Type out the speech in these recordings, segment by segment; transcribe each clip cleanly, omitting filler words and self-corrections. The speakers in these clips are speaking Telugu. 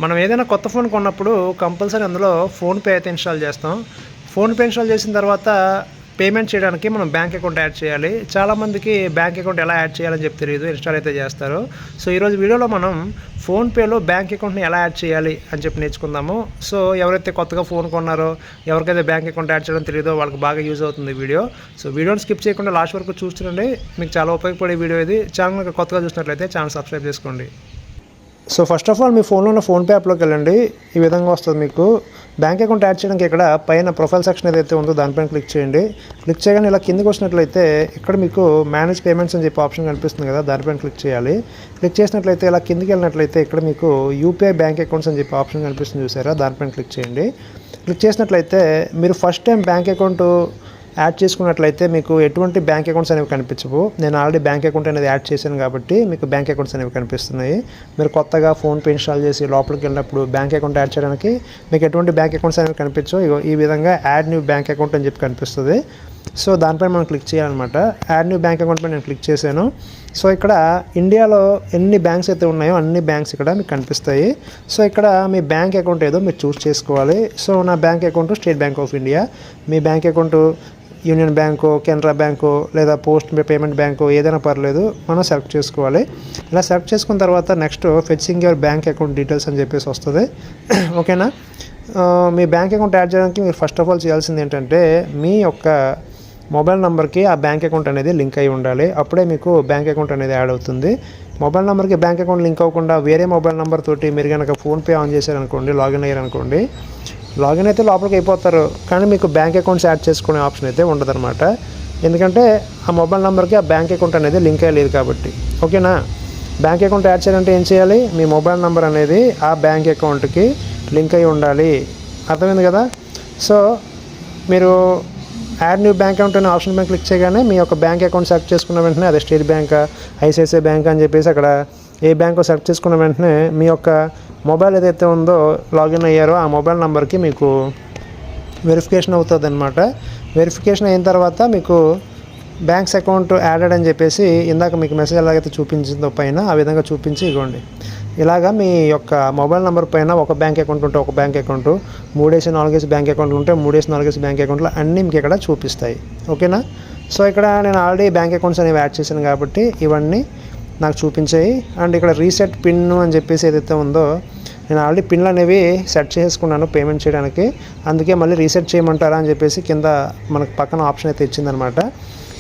మనం ఏదైనా కొత్త ఫోన్ కొన్నప్పుడు కంపల్సరీ అందులో ఫోన్పే అయితే ఇన్స్టాల్ చేస్తాం. ఫోన్పే ఇన్స్టాల్ చేసిన తర్వాత పేమెంట్ చేయడానికి మనం బ్యాంక్ అకౌంట్ యాడ్ చేయాలి. చాలామందికి బ్యాంక్ అకౌంట్ ఎలా యాడ్ చేయాలని చెప్పి తెలియదు, ఇన్స్టాల్ అయితే చేస్తారు. సో ఈరోజు వీడియోలో మనం ఫోన్పేలో బ్యాంక్ అకౌంట్ని ఎలా యాడ్ చేయాలి అని చెప్పి నేర్చుకుందాము. సో ఎవరైతే కొత్తగా ఫోన్ కొన్నారో, ఎవరికైతే బ్యాంక్ అకౌంట్ యాడ్ చేయడం తెలియదో వాళ్ళకి బాగా యూజ్ అవుతుంది వీడియో. సో వీడియోని స్కిప్ చేయకుండా లాస్ట్ వరకు చూస్తుండండి, మీకు చాలా ఉపయోగపడే వీడియో ఇది. ఛానల్ కొత్తగా చూసినట్లయితే ఛానల్ సబ్స్క్రైబ్ చేసుకోండి. సో ఫస్ట్ ఆఫ్ ఆల్ మీ ఫోన్లో ఉన్న ఫోన్పే యాప్లోకి వెళ్ళండి. ఈ విధంగా వస్తుంది మీకు. బ్యాంక్ అకౌంట్ యాడ్ చేయడానికి ఇక్కడ పైన ప్రొఫైల్ సెక్షన్ ఏదైతే ఉందో దానిపైన క్లిక్ చేయండి. క్లిక్ చేయగానే ఇలా కిందకి వచ్చినట్లయితే ఇక్కడ మీకు మేనేజ్ పేమెంట్స్ అని చెప్పి ఆప్షన్ కనిపిస్తుంది కదా, దానిపైన క్లిక్ చేయాలి. క్లిక్ చేసినట్లయితే ఇలా కిందకి వెళ్ళినట్లయితే ఇక్కడ మీకు యూపీఐ బ్యాంక్ అకౌంట్స్ అని చెప్పి ఆప్షన్ కనిపిస్తుంది చూసారా, దానిపైన క్లిక్ చేయండి. క్లిక్ చేసినట్లయితే మీరు first time bank account add చేసుకున్నట్లయితే మీకు ఎటువంటి బ్యాంక్ అకౌంట్స్ అనేవి కనిపించవు. నేను ఆల్రెడీ బ్యాంక్ అకౌంట్ అనేది యాడ్ చేశాను కాబట్టి మీకు బ్యాంక్ అకౌంట్స్ అనేవి కనిపిస్తున్నాయి. మీరు కొత్తగా ఫోన్పే ఇన్స్టాల్ చేసి లోపలికి వెళ్ళినప్పుడు బ్యాంక్ అకౌంట్ యాడ్ చేయడానికి మీకు ఎటువంటి బ్యాంక్ అకౌంట్స్ అనేవి కనిపించవు. ఈ విధంగా యాడ్ న్యూ బ్యాంక్ అకౌంట్ అని చెప్పి కనిపిస్తుంది. సో దానిపైన మనం క్లిక్ చేయాలన్నమాట. యాడ్ న్యూ బ్యాంక్ అకౌంట్ పై నేను క్లిక్ చేశాను. సో ఇక్కడ ఇండియాలో ఎన్ని బ్యాంక్స్ అయితే ఉన్నాయో అన్ని బ్యాంక్స్ ఇక్కడ మీకు కనిపిస్తాయి. సో ఇక్కడ మీ బ్యాంక్ అకౌంట్ ఏదో మీరు చూస్ చేసుకోవాలి. సో నా bank account state bank of India. Me bank account union bank, Canara bank లేదా పోస్ట్ పేమెంట్ బ్యాంకు ఏదైనా పర్లేదు, మనం సెలెక్ట్ చేసుకోవాలి. ఇలా సెలెక్ట్ చేసుకున్న తర్వాత next fetching your bank account details అని చెప్పేసి వస్తుంది. ఓకేనా. మీ బ్యాంక్ అకౌంట్ యాడ్ చేయడానికి మీరు ఫస్ట్ ఆఫ్ ఆల్ చేయాల్సింది ఏంటంటే మీ యొక్క మొబైల్ నెంబర్కి ఆ బ్యాంక్ అకౌంట్ అనేది లింక్ అయి ఉండాలి. అప్పుడే మీకు బ్యాంక్ అకౌంట్ అనేది యాడ్ అవుతుంది. మొబైల్ నెంబర్కి బ్యాంక్ అకౌంట్ లింక్ అవ్వకుండా వేరే మొబైల్ నెంబర్ తోటి మీరు కనుక ఫోన్పే ఆన్ చేశారనుకోండి, లాగిన్ అయ్యారనుకోండి, లాగిన్ అయితే లోపలికి అయిపోతారు కానీ మీకు బ్యాంక్ అకౌంట్స్ యాడ్ చేసుకునే ఆప్షన్ అయితే ఉండదన్నమాట. ఎందుకంటే ఆ మొబైల్ నెంబర్కి ఆ బ్యాంక్ అకౌంట్ అనేది లింక్ అయ్యలేదు కాబట్టి. ఓకేనా. బ్యాంక్ అకౌంట్ యాడ్ చేయాలంటే ఏం చేయాలి, మీ మొబైల్ నెంబర్ అనేది ఆ బ్యాంక్ అకౌంట్కి లింక్ అయి ఉండాలి. అర్థమైంది కదా. సో మీరు యాడ్ న్యూ బ్యాంక్ అకౌంట్ అనే ఆప్షన్ పైన క్లిక్ చేయగానే మీ యొక్క బ్యాంక్ అకౌంట్ సెలెక్ట్ చేసుకున్న వెంటనే అదే స్టేట్ బ్యాంక్, ఐసిఐసిఐ బ్యాంక్ అని చెప్పేసి అక్కడ ఏ బ్యాంకు సెలెక్ట్ చేసుకున్న వెంటనే మీ యొక్క మొబైల్ ఏదైతే ఉందో లాగిన్ అయ్యారో ఆ మొబైల్ నెంబర్కి మీకు వెరిఫికేషన్ అవుతుంది అనమాట. వెరిఫికేషన్ అయిన తర్వాత మీకు బ్యాంక్స్ అకౌంట్ యాడెడ్ అని చెప్పేసి ఇందాక మీకు మెసేజ్ ఎలాగైతే చూపించిందో పైన ఆ విధంగా చూపించి ఇవ్వండి. ఇలాగా మీ యొక్క మొబైల్ నెంబర్ పైన ఒక బ్యాంక్ అకౌంట్ ఉంటే ఒక బ్యాంక్ అకౌంట్, 3-4 బ్యాంక్ అకౌంట్లు ఉంటే 3-4 బ్యాంక్ అకౌంట్లు అన్నీ మీకు ఇక్కడ చూపిస్తాయి. ఓకేనా. సో ఇక్కడ నేను ఆల్రెడీ బ్యాంక్ అకౌంట్స్ అనేవి యాడ్ చేశాను కాబట్టి ఇవన్నీ నాకు చూపించాయి. అండ్ ఇక్కడ రీసెట్ పిన్ అని చెప్పేసి ఏదైతే ఉందో నేను ఆల్రెడీ పిన్లు అనేవి సెట్ చేసుకున్నాను పేమెంట్ చేయడానికి. అందుకే మళ్ళీ రీసెట్ చేయమంటారా అని చెప్పేసి కింద మనకు పక్కన ఆప్షన్ అయితే ఇచ్చిందనమాట.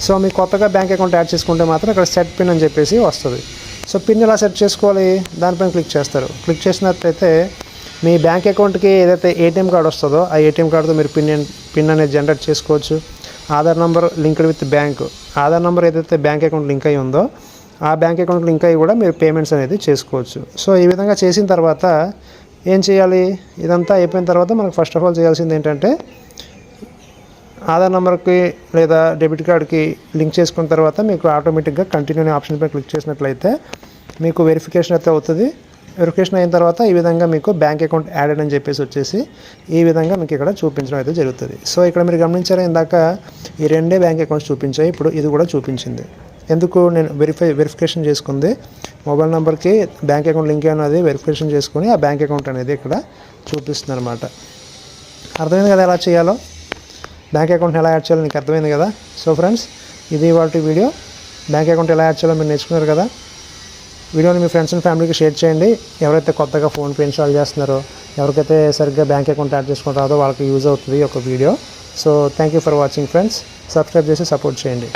సో మీకు కొత్తగా బ్యాంక్ అకౌంట్ యాడ్ చేసుకుంటే మాత్రం ఇక్కడ సెట్ పిన్ అని చెప్పేసి వస్తుంది. సో పిన్ ఎలా సెట్ చేసుకోవాలి, దానిపైన క్లిక్ చేస్తారు. క్లిక్ చేసినట్లయితే మీ బ్యాంక్ అకౌంట్కి ఏదైతే ఏటీఎం కార్డు వస్తుందో ఆ ఏటీఎం కార్డుతో మీరు పిన్ అనేది జనరేట్ చేసుకోవచ్చు. Aadhaar number linked with bank, Aadhaar number ఏదైతే బ్యాంక్ అకౌంట్ లింక్ అయి ఉందో ఆ బ్యాంక్ అకౌంట్ లింక్ అయ్యి కూడా మీరు పేమెంట్స్ అనేది చేసుకోవచ్చు. సో ఈ విధంగా చేసిన తర్వాత ఏం చేయాలి, ఇదంతా అయిపోయిన తర్వాత మనకు ఫస్ట్ ఆఫ్ ఆల్ చేయాల్సింది ఏంటంటే ఆధార్ నెంబర్కి లేదా డెబిట్ కార్డ్కి లింక్ చేసుకున్న తర్వాత మీకు ఆటోమేటిక్గా కంటిన్యూ అనే ఆప్షన్ పై క్లిక్ చేసినట్లయితే మీకు వెరిఫికేషన్ అయితే అవుతుంది. వెరిఫికేషన్ అయిన తర్వాత ఈ విధంగా మీకు బ్యాంక్ అకౌంట్ యాడెడ్ అని చెప్పేసి వచ్చేసి ఈ విధంగా మీకు ఇక్కడ చూపించడం అయితే జరుగుతుంది. సో ఇక్కడ మీరు గమనించారా, ఇందాక ఈ రెండే బ్యాంక్ అకౌంట్స్ చూపించాయి, ఇప్పుడు ఇది కూడా చూపించింది. ఎందుకు, నేను వెరిఫికేషన్ చేసుకుంది మొబైల్ నెంబర్కి బ్యాంక్ అకౌంట్ లింక్ అనేది వెరిఫికేషన్ చేసుకొని ఆ బ్యాంక్ అకౌంట్ అనేది ఇక్కడ చూపిస్తుంది అనమాట. అర్థమైంది కదా ఎలా చేయాలో, బ్యాంక్ అకౌంట్ని ఎలా యాడ్ చేయాలో నీకు అర్థమైంది కదా. సో ఫ్రెండ్స్, ఇది ఇవాల్టి వీడియో. బ్యాంక్ అకౌంట్ ఎలా యాడ్ చేయాలో మీరు నేర్చుకున్నారు కదా. వీడియోని మీ ఫ్రెండ్స్ అండ్ ఫ్యామిలీకి షేర్ చేయండి. ఎవరైతే కొత్తగా ఫోన్పే ఇన్స్టాల్ చేస్తున్నారో, ఎవరికైతే సరిగ్గా బ్యాంక్ అకౌంట్ యాడ్ చేసుకుంటారో వాళ్ళకి యూజ్ అవుతుంది ఒక video. So thank you for watching friends. Subscribe చేసి సపోర్ట్ చేయండి.